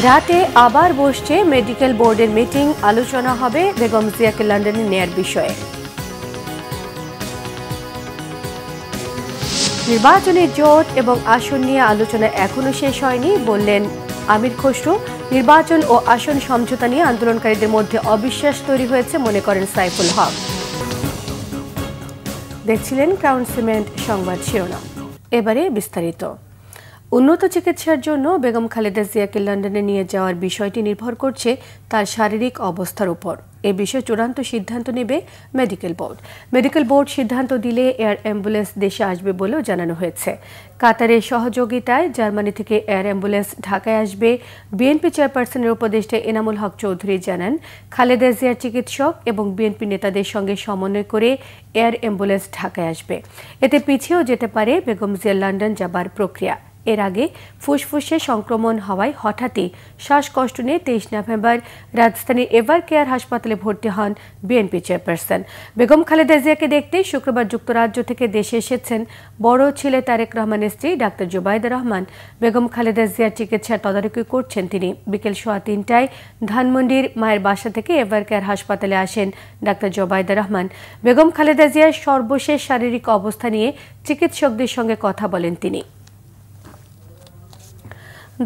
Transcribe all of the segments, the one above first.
রাতে আবার বসছে মেডিকেল বোর্ডের মিটিং, আলোচনা হবে বেগম জিয়াকে লন্ডনে নেয়ার বিষয়ে। নির্বাচনের জোট এবং আসন নিয়ে আলোচনা এখনো শেষ হয়নি বললেন আমির খসরু। নির্বাচন ও আসন সমঝোতা নিয়ে আন্দোলনকারীদের মধ্যে অবিশ্বাস তৈরি হয়েছে মনে করেন সাইফুল হক। দেখছিলেন ক্রাউন সিমেন্ট সংবাদ শিরোনাম। এবারে বিস্তারিত। উন্নত চিকিৎসার জন্য বেগম খালেদা জিয়াকে লন্ডনে নিয়ে যাওয়ার বিষয়টি নির্ভর করছে তার শারীরিক অবস্থার উপর। এ বিষয়ে চূড়ান্ত সিদ্ধান্ত নেবে মেডিকেল বোর্ড। মেডিকেল বোর্ড সিদ্ধান্ত দিলে এয়ার অ্যাম্বুলেন্স দেশে আসবে বলেও জানানো হয়েছে। কাতারের সহযোগিতায় জার্মানি থেকে এয়ার অ্যাম্বুলেন্স ঢাকায় আসবে। বিএনপি চেয়ারপারসনের উপদেষ্টা এনামুল হক চৌধুরী জানান, খালেদা জিয়ার চিকিৎসক এবং বিএনপি নেতাদের সঙ্গে সমন্বয় করে এয়ার অ্যাম্বুলেন্স ঢাকায় আসবে। এতে পিছিয়েও যেতে পারে বেগম জিয়ার লন্ডন যাবার প্রক্রিয়া। এর আগে ফুসফুসে সংক্রমণ হওয়ায় হঠাৎই শ্বাসকষ্ট নিয়ে 23 নভেম্বর রাজধানীর এভার কেয়ার হাসপাতালে ভর্তি হন বিএনপি চেয়ারপারসন। বেগম খালেদা জিয়াকে দেখতে শুক্রবার যুক্তরাজ্য থেকে দেশে এসেছেন বড় ছেলে তারেক রহমানের স্ত্রী ডাক্তার জুবাইদা রহমান। বেগম খালেদা জিয়ার চিকিৎসার তদারকি করছেন তিনি। বিকেল 3:15টায় ধানমন্ডির মায়ের বাসা থেকে এভার কেয়ার হাসপাতালে আসেন ডাক্তার জুবাইদা রহমান। বেগম খালেদা জিয়ার সর্বশেষ শারীরিক অবস্থা নিয়ে চিকিৎসকদের সঙ্গে কথা বলেন তিনি।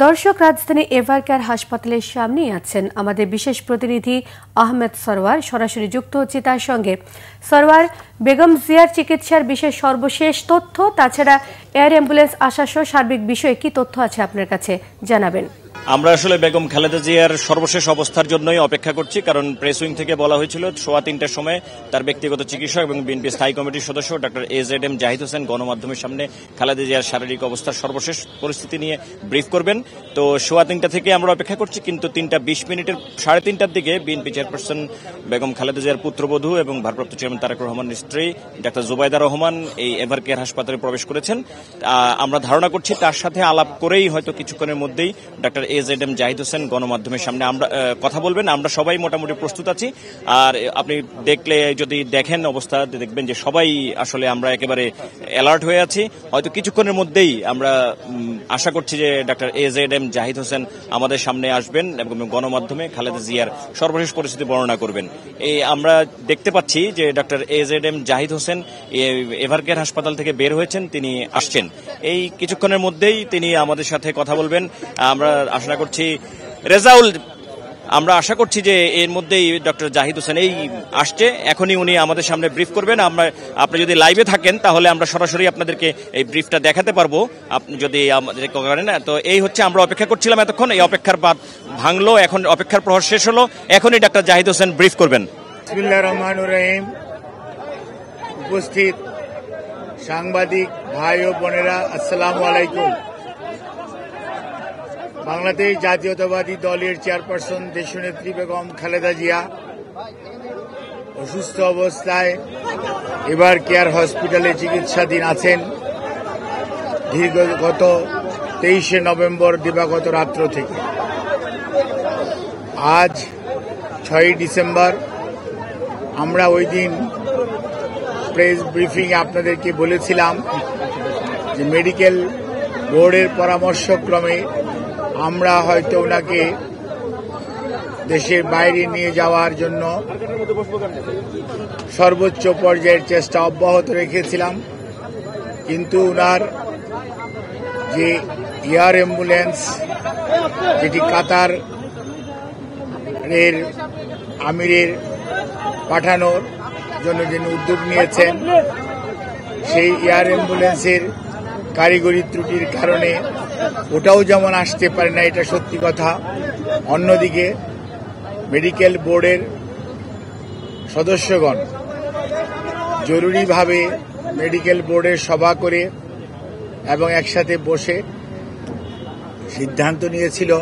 দর্শক, রাজধানী এভার কেয়ার হাসপাতালের সামনেই আছেন আমাদের বিশেষ প্রতিনিধি আহমেদ সরওয়ার। সরাসরি যুক্ত হচ্ছে তার সঙ্গে। সরওয়ার, বেগম জিয়ার চিকিৎসার বিষয়ে সর্বশেষ তথ্য, তাছাড়া এয়ার অ্যাম্বুলেন্স আসাসহ সার্বিক বিষয়ে কি তথ্য আছে আপনার কাছে জানাবেন। আমরা আসলে বেগম খালেদা জিয়ার সর্বশেষ অবস্থার জন্যই অপেক্ষা করছি, কারণ প্রেস উইং থেকে বলা হয়েছিল 3:15টার সময় তার ব্যক্তিগত চিকিৎসক এবং বিএনপি স্থায়ী কমিটির সদস্য ডক্টর AZM জাহিদ হোসেন গণমাধ্যমের সামনে খালেদা জিয়ার শারীরিক অবস্থার সর্বশেষ পরিস্থিতি নিয়ে ব্রিফ করবেন। তো 3:15 থেকে আমরা অপেক্ষা করছি, কিন্তু 3:20 3:30টার দিকে বিএনপি চেয়ারপারসন বেগম খালেদা জিয়ার পুত্রবধূ এবং ভারপ্রাপ্ত চেয়ারম্যান তারেক রহমানের স্ত্রী ডাক্তার জুবাইদা রহমান এই এভার কেয়ার হাসপাতালে প্রবেশ করেছেন। আমরা ধারণা করছি তার সাথে আলাপ করেই হয়তো কিছুক্ষণের মধ্যেই ডক্টর AZM জাহিদ হোসেন গণমাধ্যমের সামনে আমরা কথা বলবেন। আমরা সবাই মোটামুটি প্রস্তুত আছি। আর আপনি যদি দেখেন অবস্থা, দেখবেন যে সবাই আসলে আমরা একেবারে অ্যালার্ট হয়ে আছি। হয়তো কিছুক্ষণের মধ্যেই আমরা আশা করছি যে ডক্টর AZM জাহিদ হোসেন আমাদের সামনে আসবেন এবং গণমাধ্যমে খালেদা জিয়ার সর্বশেষ পরিস্থিতি বর্ণনা করবেন। আমরা দেখতে পাচ্ছি যে doctor AZM Zahid Hossain ever care হাসপাতাল থেকে বের হয়েছেন, তিনি আসছেন। এই কিছুক্ষণের মধ্যেই তিনি আমাদের সাথে কথা বলবেন। আমরা আশা করছি রেজাউল, আমরা আশা করছি যে এর মধ্যেই ডক্টর জাহিদ হোসেন এই আসছে, এখনই উনি আমাদের সামনে ব্রিফ করবেন। আপনি যদি লাইভে থাকেন তাহলে আমরা সরাসরি আপনাদেরকে এই ব্রিফটা দেখাতে পারবো, আপনি যদি আমাদের করেন। তো এই হচ্ছে, আমরা অপেক্ষা করছিলাম এতক্ষণ, এই অপেক্ষার বাদ ভাঙলো, এখন অপেক্ষার প্রহর শেষ হলো, এখনই ডক্টর জাহিদ হোসেন ব্রিফ করবেন। বিসমিল্লাহির রহমানির রহিম। উপস্থিত সাংবাদিক ভাই ও বোনেরা, আসসালামু আলাইকুম। বাংলাদেশ জাতীয়তাবাদী দলের চেয়ারপারসন দেশনেত্রী বেগম খালেদা জিয়া অসুস্থ অবস্থায় এভার কেয়ার হসপিটালে চিকিৎসাধীন আছেন গত 23 নভেম্বর দিবাগত রাত্র থেকে। আজ 6 ডিসেম্বর। আমরা ওই দিন প্রেস ব্রিফিং আপনাদেরকে বলেছিলাম যে মেডিকেল বোর্ডের পরামর্শক্রমে আমরা হয়তো ওনাকে দেশের বাইরে নিয়ে যাওয়ার জন্য সর্বোচ্চ পর্যায়ের চেষ্টা অব্যাহত রেখেছিলাম, কিন্তু ওনার যে এয়ার অ্যাম্বুলেন্স, যেটি কাতার আমিরের পাঠানোর জন্য যিনি উদ্যোগ নিয়েছেন, সেই এয়ার অ্যাম্বুলেন্সের কারিগরি ত্রুটির কারণে ওটাও যেমন আসতে পারে না, এটা সত্যি কথা। অন্যদিকে মেডিকেল বোর্ডের সদস্যগণ জরুরিভাবে মেডিকেল বোর্ডের সভা করে এবং একসাথে বসে সিদ্ধান্ত নিয়েছিল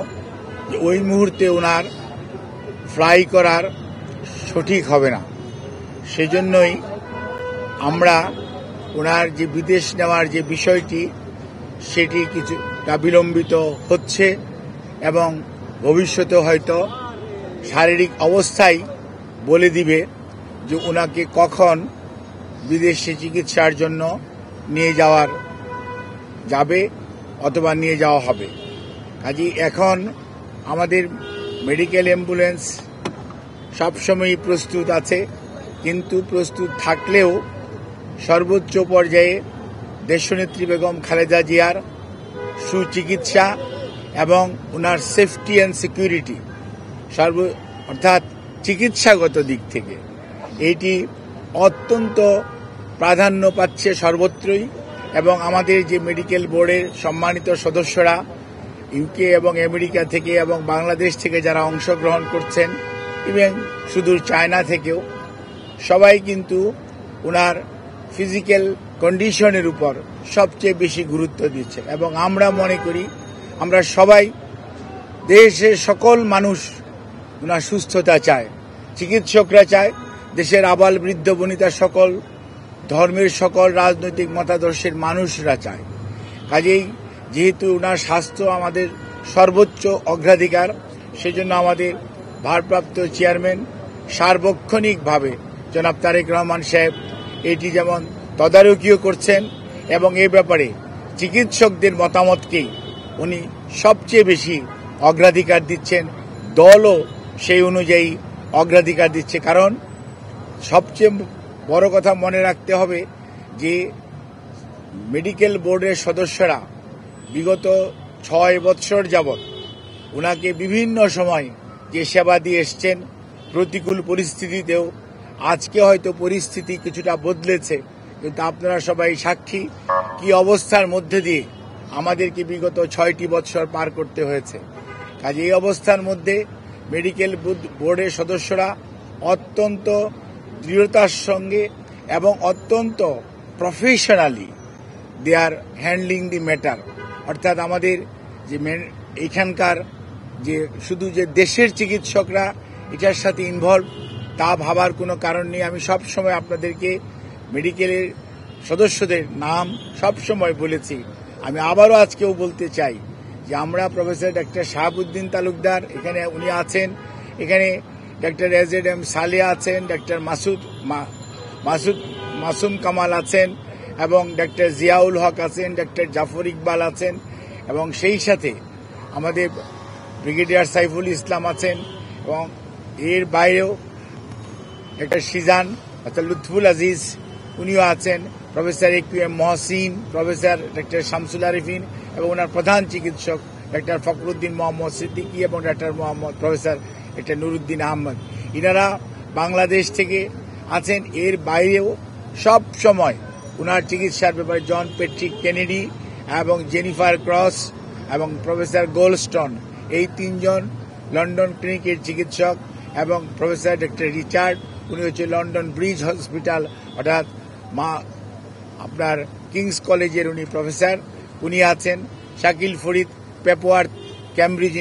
যে ওই মুহূর্তে ওনার ফ্লাই করার সঠিক হবে না। সেজন্যই আমরা ওনার যে বিদেশ নেওয়ার যে বিষয়টি, সেটি কিছুটা বিলম্বিত হচ্ছে এবং ভবিষ্যতে হয়তো শারীরিক অবস্থাই বলে দিবে যে ওনাকে কখন বিদেশে চিকিৎসার জন্য নিয়ে যাবে অথবা নিয়ে যাওয়া হবে। কাজেই এখন আমাদের মেডিকেল অ্যাম্বুলেন্স সবসময়ই প্রস্তুত আছে, কিন্তু প্রস্তুত থাকলেও সর্বোচ্চ পর্যায়ে দেশনেত্রী বেগম খালেদা জিয়ার সুচিকিৎসা এবং ওনার সেফটি অ্যান্ড সিকিউরিটি অর্থাৎ চিকিৎসাগত দিক থেকে এইটি অত্যন্ত প্রাধান্য পাচ্ছে সর্বত্রই। এবং আমাদের যে মেডিকেল বোর্ডের সম্মানিত সদস্যরা ইউকে এবং আমেরিকা থেকে এবং বাংলাদেশ থেকে যারা অংশগ্রহণ করছেন এবং সুদূর চায়না থেকেও সবাই কিন্তু ওনার ফিজিক্যাল কন্ডিশনের উপর সবচেয়ে বেশি গুরুত্ব দিচ্ছে। এবং আমরা মনে করি আমরা সবাই, দেশের সকল মানুষ ওনার সুস্থতা চায়, চিকিৎসকরা চায়, দেশের আবাল বৃদ্ধ বনিতা সকল ধর্মের সকল রাজনৈতিক মতাদর্শের মানুষরা চায়। কাজেই যেহেতু ওনার স্বাস্থ্য আমাদের সর্বোচ্চ অগ্রাধিকার, সেজন্য আমাদের ভারপ্রাপ্ত চেয়ারম্যান সার্বক্ষণিকভাবে জনাব তারেক রহমান সাহেব এটি যেমন তদারকিও করছেন এবং এ ব্যাপারে চিকিৎসকদের মতামতকেই উনি সবচেয়ে বেশি অগ্রাধিকার দিচ্ছেন, দলও সেই অনুযায়ী অগ্রাধিকার দিচ্ছে। কারণ সবচেয়ে বড় কথা মনে রাখতে হবে যে মেডিকেল বোর্ডের সদস্যরা বিগত 6 বৎসর যাবৎ ওনাকে বিভিন্ন সময় যে সেবা দিয়ে এসছেন, প্রতিকূল পরিস্থিতিতেও। আজকে হয়তো পরিস্থিতি কিছুটা বদলেছে, কিন্তু আপনারা সবাই সাক্ষী কি অবস্থার মধ্যে দিয়ে আমাদেরকে বিগত 6টি বৎসর পার করতে হয়েছে। কাজে এই অবস্থার মধ্যে মেডিকেল বোর্ডের সদস্যরা অত্যন্ত দৃঢ়তার সঙ্গে এবং অত্যন্ত professionally they are handling the matter. অর্থাৎ আমাদের যে এখানকার যে শুধু যে দেশের চিকিৎসকরা এটার সাথে ইনভলভ তা ভাবার কোনো কারণ নেই। আমি সব সময় আপনাদেরকে মেডিকেলের সদস্যদের নাম সব সময় বলেছি, আমি আবারও আজকেও বলতে চাই যে আমরা প্রফেসর ডক্টর শাহাবুদ্দিন তালুকদার এখানে উনি আছেন, এখানে ডক্টর এজেডএম সালেহা আছেন, ডক্টর মাসুম কামাল আছেন এবং ডক্টর জিয়াউল হক আছেন, ডক্টর জাফর ইকবাল আছেন এবং সেই সাথে আমাদের ব্রিগেডিয়ার সাইফুল ইসলাম আছেন এবং এর বাইরেও ডক্টর সিজান অর্থাৎ লুৎফুল আজিজ উনিও আছেন, professor AQM Mohsin, professor doctor Shamsul Arefin এবং ওনার প্রধান চিকিৎসক ডক্টর ফখরুদ্দিন মোহাম্মদ সিদ্দিকী এবং doctor professor doctor Nuruddin Ahmed, ইনারা বাংলাদেশ থেকে আছেন। এর বাইরেও সব সময় ওনার চিকিৎসার ব্যাপারে জন প্যাট্রিক কেনেডি এবং জেনিফার ক্রস এবং প্রফেসর গোল্ডস্টোন, এই 3 জন লন্ডন ক্লিনিকের চিকিৎসক এবং প্রফেসর ডক্টর রিচার্ড, উনি হচ্ছে লন্ডন ব্রিজ হসপিটাল অর্থাৎ আপনার কিংস কলেজের উনি প্রফেসর, উনি আছেন। শাকিল ফরিদ পেপোয়ার ক্যামব্রিজ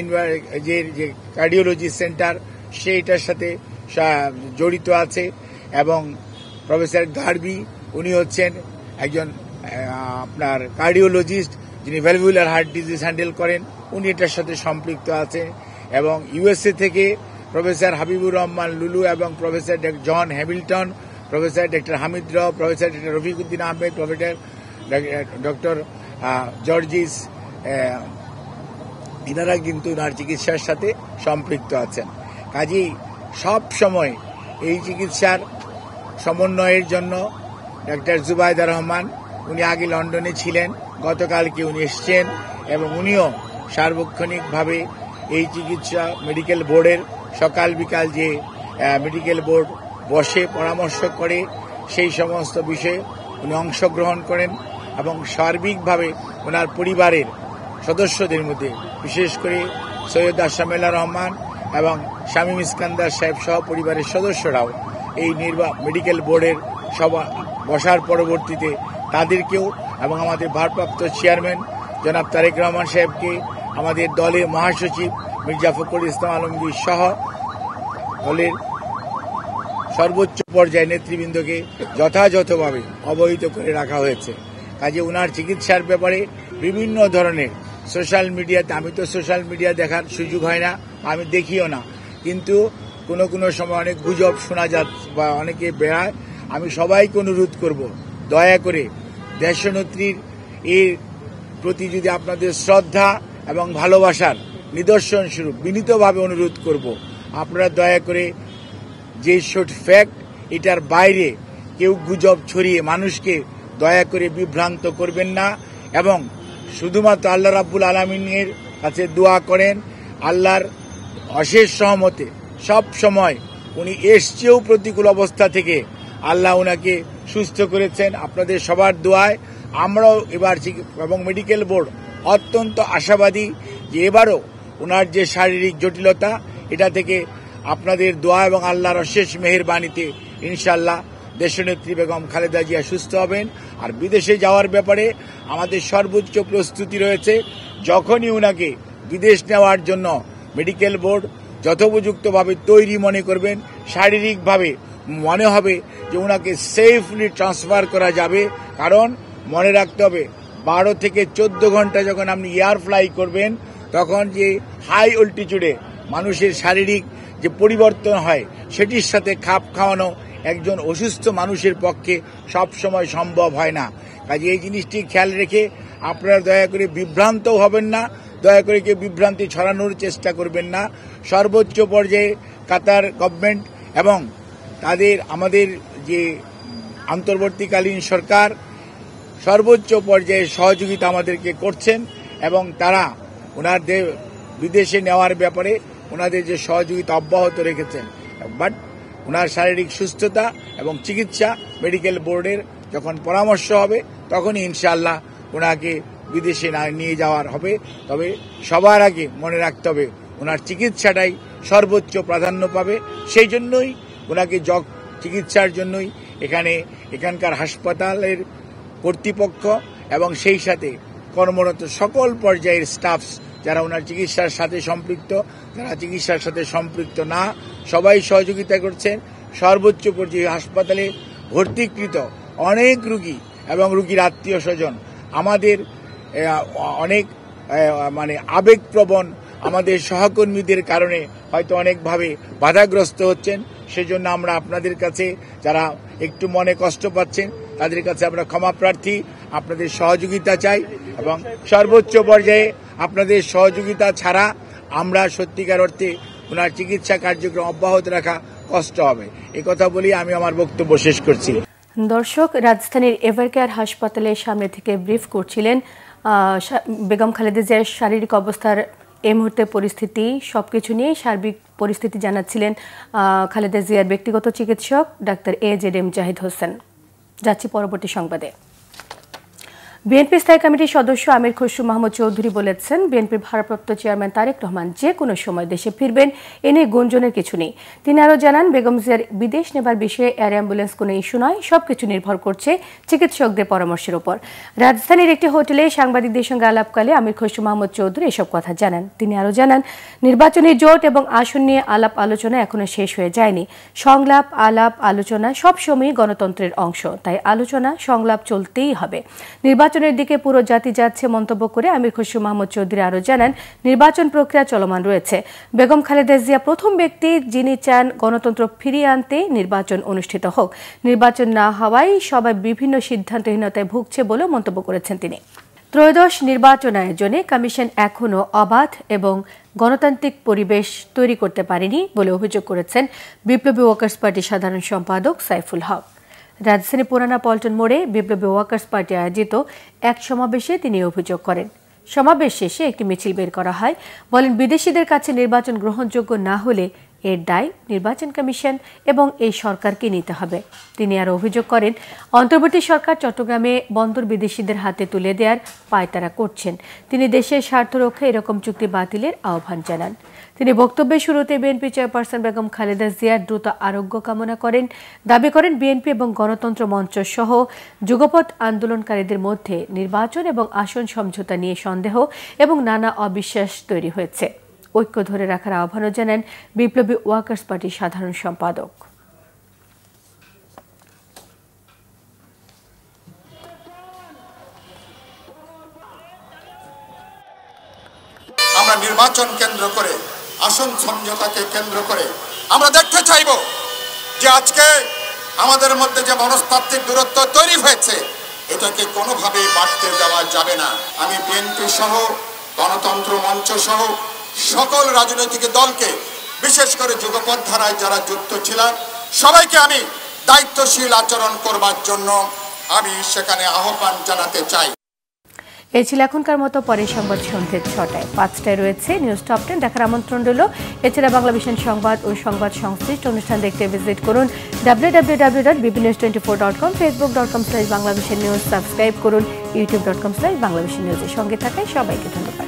যে কার্ডিওলজি সেন্টার সেইটার সাথে জড়িত আছে এবং প্রফেসর গার্বি উনি হচ্ছেন একজন আপনার কার্ডিওলজিস্ট যিনি ভ্যালভুলার হার্ট ডিজিজ হ্যান্ডেল করেন, উনি এটার সাথে সম্পৃক্ত আছেন। এবং ইউএসএ থেকে প্রফেসর হাবিবুর রহমান লুলু এবং professor John Hamilton, professor doctor Hamid Rao, professor doctor Rafiquddin Ahmed, professor doctor Jorjis, এনারা কিন্তু ওনার চিকিৎসার সাথে সম্পৃক্ত আছেন। কাজেই সব সময় এই চিকিৎসার সমন্বয়ের জন্য ডক্টর জুবাইদা রহমান, উনি আগে লন্ডনে ছিলেন, গতকালকে উনি এসছেন এবং উনিও সার্বক্ষণিকভাবে এই চিকিৎসা মেডিকেল বোর্ডের সকাল বিকাল যে মেডিকেল বোর্ড বসে পরামর্শ করে সেই সমস্ত বিষয়ে উনি অংশগ্রহণ করেন এবং সার্বিকভাবে ওনার পরিবারের সদস্যদের মধ্যে বিশেষ করে সৈয়দ আশামেলা রহমান এবং শামীম ইস্কান্দার সাহেব সহ পরিবারের সদস্যরাও এই মেডিকেল বোর্ডের সভা বসার পরবর্তীতে তাদেরকেও এবং আমাদের ভারপ্রাপ্ত চেয়ারম্যান জনাব তারেক রহমান সাহেবকে, আমাদের দলের মহাসচিব মির্জা ফখরুল ইসলাম আলমগীর সহ দলের সর্বোচ্চ পর্যায়ে নেতৃবৃন্দকে যথাযথভাবে অবহিত করে রাখা হয়েছে। কাজে ওনার চিকিৎসার ব্যাপারে বিভিন্ন ধরনের সোশ্যাল মিডিয়াতে, আমি তো সোশ্যাল মিডিয়া দেখার সুযোগ হয় না, আমি দেখিও না, কিন্তু কোনো সময় অনেক গুজব শোনা যাচ্ছে বা অনেকে বেড়ায়। আমি সবাইকে অনুরোধ করব, দয়া করে দেশনেত্রীর এর প্রতি যদি আপনাদের শ্রদ্ধা এবং ভালোবাসার নিদর্শন স্বরূপ বিনীতভাবে অনুরোধ করব, আপনারা দয়া করে যে শর্ট ফ্যাক্ট এটার বাইরে কেউ গুজব ছড়িয়ে মানুষকে দয়া করে বিভ্রান্ত করবেন না এবং শুধুমাত্র আল্লাহ রাব্বুল আলামিনের কাছে দোয়া করেন। আল্লাহর অশেষ সহমতে সব সময় উনি এসছেও প্রতিকূল অবস্থা থেকে আল্লাহ ওনাকে সুস্থ করেছেন। আপনাদের সবার দোয়ায় আমরাও এবার এবং মেডিকেল বোর্ড অত্যন্ত আশাবাদী যে এবারও ওনার যে শারীরিক জটিলতা এটা থেকে আপনাদের দোয়া এবং আল্লাহর অশেষ মেহেরবানিতে ইনশাআল্লাহ দেশনেত্রী বেগম খালেদা জিয়া সুস্থ হবেন। আর বিদেশে যাওয়ার ব্যাপারে আমাদের সর্বোচ্চ প্রস্তুতি রয়েছে। যখনই ওনাকে বিদেশ নেওয়ার জন্য মেডিকেল বোর্ড যথোপযুক্তভাবে তৈরি মনে করবেন, শারীরিকভাবে মনে হবে যে ওনাকে সেফলি ট্রান্সফার করা যাবে, কারণ মনে রাখতে হবে 12 থেকে 14 ঘন্টা যখন আপনি এয়ার ফ্লাই করবেন তখন যে হাই অল্টিটিউডে মানুষের শারীরিক যে পরিবর্তন হয় সেটির সাথে খাপ খাওয়ানো একজন অসুস্থ মানুষের পক্ষে সব সময় সম্ভব হয় না। কাজে এই জিনিসটি খেয়াল রেখে আপনারা দয়া করে বিভ্রান্ত হবেন না, দয়া করে কেউ বিভ্রান্তি ছড়ানোর চেষ্টা করবেন না। সর্বোচ্চ পর্যায়ে কাতার গভর্নমেন্ট এবং আমাদের যে অন্তর্বর্তীকালীন সরকার সর্বোচ্চ পর্যায়ে সহযোগিতা আমাদেরকে করছেন এবং তারা ওনাদের বিদেশে নেওয়ার ব্যাপারে ওনাদের যে সহযোগিতা অব্যাহত রেখেছেন। বাট ওনার শারীরিক সুস্থতা এবং চিকিৎসা মেডিকেল বোর্ডের যখন পরামর্শ হবে তখনই ইনশাআল্লাহ ওনাকে বিদেশে নিয়ে যাওয়ার হবে। তবে সবার আগে মনে রাখতে হবে ওনার চিকিৎসাটাই সর্বোচ্চ প্রাধান্য পাবে। সেই জন্যই ওনাকে চিকিৎসার জন্যই এখানকার হাসপাতালের কর্তৃপক্ষ এবং সেই সাথে কর্মরত সকল পর্যায়ের স্টাফস যারা ওনার চিকিৎসার সাথে সম্পৃক্ত, যারা চিকিৎসার সাথে সম্পৃক্ত না, সবাই সহযোগিতা করছেন। সর্বোচ্চ পর্যায়ে হাসপাতালে ভর্তিকৃত অনেক রোগী এবং রোগীর আত্মীয় স্বজন আমাদের অনেক আবেগপ্রবণ আমাদের সহকর্মীদের কারণে হয়তো অনেকভাবে বাধাগ্রস্ত হচ্ছেন। সেজন্য আমরা আপনাদের কাছে যারা একটু মনে কষ্ট পাচ্ছেন তাদের কাছে আমরা ক্ষমা প্রার্থী, আপনাদের সহযোগিতা চাই এবং সর্বোচ্চ পর্যায়ে আপনাদের সহযোগিতা ছাড়া আমরা সত্যিকার অর্থে ওনার চিকিৎসা কার্যক্রম অব্যাহত রাখা কষ্ট হবে। এই কথা বলি আমি আমার বক্তব্য শেষ করছি। দর্শক, রাজধানীর এভারকেয়ার হাসপাতালের সামনে থেকে ব্রিফ করছিলেন বেগম খালেদা জিয়ার শারীরিক অবস্থার এই মুহূর্তের পরিস্থিতি, সবকিছু নিয়ে সার্বিক পরিস্থিতি জানাচ্ছিলেন খালেদা জিয়ার ব্যক্তিগত চিকিৎসক ডাক্তার AZM জাহিদ হোসেন। যাচ্ছি পরবর্তী সংবাদে। বিএনপি স্থায়ী কমিটির সদস্য আমির খসরু মাহমুদ চৌধুরী বলেছেন, বিএনপির ভারপ্রাপ্ত চেয়ারম্যান তারেক রহমান যে কোনো সময় দেশে ফিরবেন, এ নিয়ে গুঞ্জনের কিছু নেই। তিনি আরও জানান, বেগম জিয়ার বিদেশ নেবার বিষয়ে এয়ার অ্যাম্বুলেন্স কোনো ইস্যু নয়, সবকিছু নির্ভর করছে চিকিৎসকদের পরামর্শের উপর। রাজধানীর একটি হোটেলে সাংবাদিকদের সঙ্গে আলাপকালে আমির খসরু মাহমুদ চৌধুরী এসব কথা জানান। তিনি আরও জানান, নির্বাচনী জোট এবং আসন নিয়ে আলাপ আলোচনা এখনো শেষ হয়ে যায়নি। সংলাপ, আলাপ, আলোচনা সবসময়ই গণতন্ত্রের অংশ, তাই আলোচনা সংলাপ চলতেই হবে। নির্বাচনের দিকে পুরো জাতি যাচ্ছে মন্তব্য করে আমির খসরু মাহমুদ চৌধুরী আরও জানান, নির্বাচন প্রক্রিয়া চলমান রয়েছে। বেগম খালেদা জিয়া প্রথম ব্যক্তি যিনি চান গণতন্ত্র ফিরিয়ে আনতে নির্বাচন অনুষ্ঠিত হোক। নির্বাচন না হওয়ায় সবাই বিভিন্ন সিদ্ধান্তহীনতায় ভুগছে বলে মন্তব্য করেছেন তিনি। ত্রয়োদশ নির্বাচন আয়োজনে কমিশন এখনও অবাধ এবং গণতান্ত্রিক পরিবেশ তৈরি করতে পারেনি বলে অভিযোগ করেছেন বিপ্লবী ওয়ার্কার্স পার্টির সাধারণ সম্পাদক সাইফুল হক। রাজধানী পুরানা পল্টন মোড়ে বিপ্লবী ওয়ার্কার্স পার্টি আয়োজিত এক সমাবেশে তিনি অভিযোগ করেন। সমাবেশ শেষে একটি মিছিল বের করা হয়। বলেন, বিদেশিদের কাছে নির্বাচন গ্রহণযোগ্য না হলে এর দায় নির্বাচন কমিশন এবং এই সরকারকে নিতে হবে। তিনি আরও অভিযোগ করেন, অন্তর্বর্তী সরকার চট্টগ্রামে বন্দর বিদেশিদের হাতে তুলে দেওয়ার পায়তারা করছেন। তিনি দেশের স্বার্থ রক্ষায় এরকম চুক্তি বাতিলের আহ্বান জানান। তিনি বক্তব্যের শুরুতে বিএনপি চেয়ারপারসন বেগম খালেদা জিয়ার দ্রুত আরোগ্য কামনা করেন। দাবি করেন, বিএনপি এবং গণতন্ত্র মঞ্চ সহ যুগপৎ আন্দোলনকারীদের মধ্যে নির্বাচন এবং আসন সমঝোতা নিয়ে সন্দেহ এবং নানা অবিশ্বাস তৈরি হয়েছে। ঐক্য ধরে রাখার আহ্বানও জানান বিপ্লবী ওয়ার্কার্স পার্টির সাধারণ সম্পাদক। আমরা নির্বাচন কেন্দ্র করে, আসন সমঝোতাকে কেন্দ্র করে আমরা দেখতে চাইব যে আজকে আমাদের মধ্যে যে মনস্তাত্ত্বিক দূরত্ব তৈরি হয়েছে এটাকে কোনোভাবেই বাড়তে দেওয়া যাবে না। আমি বিএনপি সহ গণতন্ত্র মঞ্চ সহ সকল রাজনৈতিক দলকে, বিশেষ করে যুগপৎ-ধারায় যারা যুক্ত ছিলেন সবাইকে আমি দায়িত্বশীল আচরণ করবার জন্য আমি সেখানে আহ্বান জানাতে চাই। এই ছিল এখনকার মতো, পরের সংবাদ সন্ধ্যে 6টায়। 5টায় রয়েছে নিউজ টপ 10 দেখার আমন্ত্রণ রইল। এছাড়া বাংলাভিশন সংবাদ ও সংবাদ সংশ্লিষ্ট অনুষ্ঠান দেখতে ভিজিট করুন www.bbnews24.com, facebook.com/বাংলাভিশন নিউজ, সাবস্ক্রাইব করুন youtube.com/বাংলাভিশন নিউজের সঙ্গে থাকায় সবাইকে ধন্যবাদ।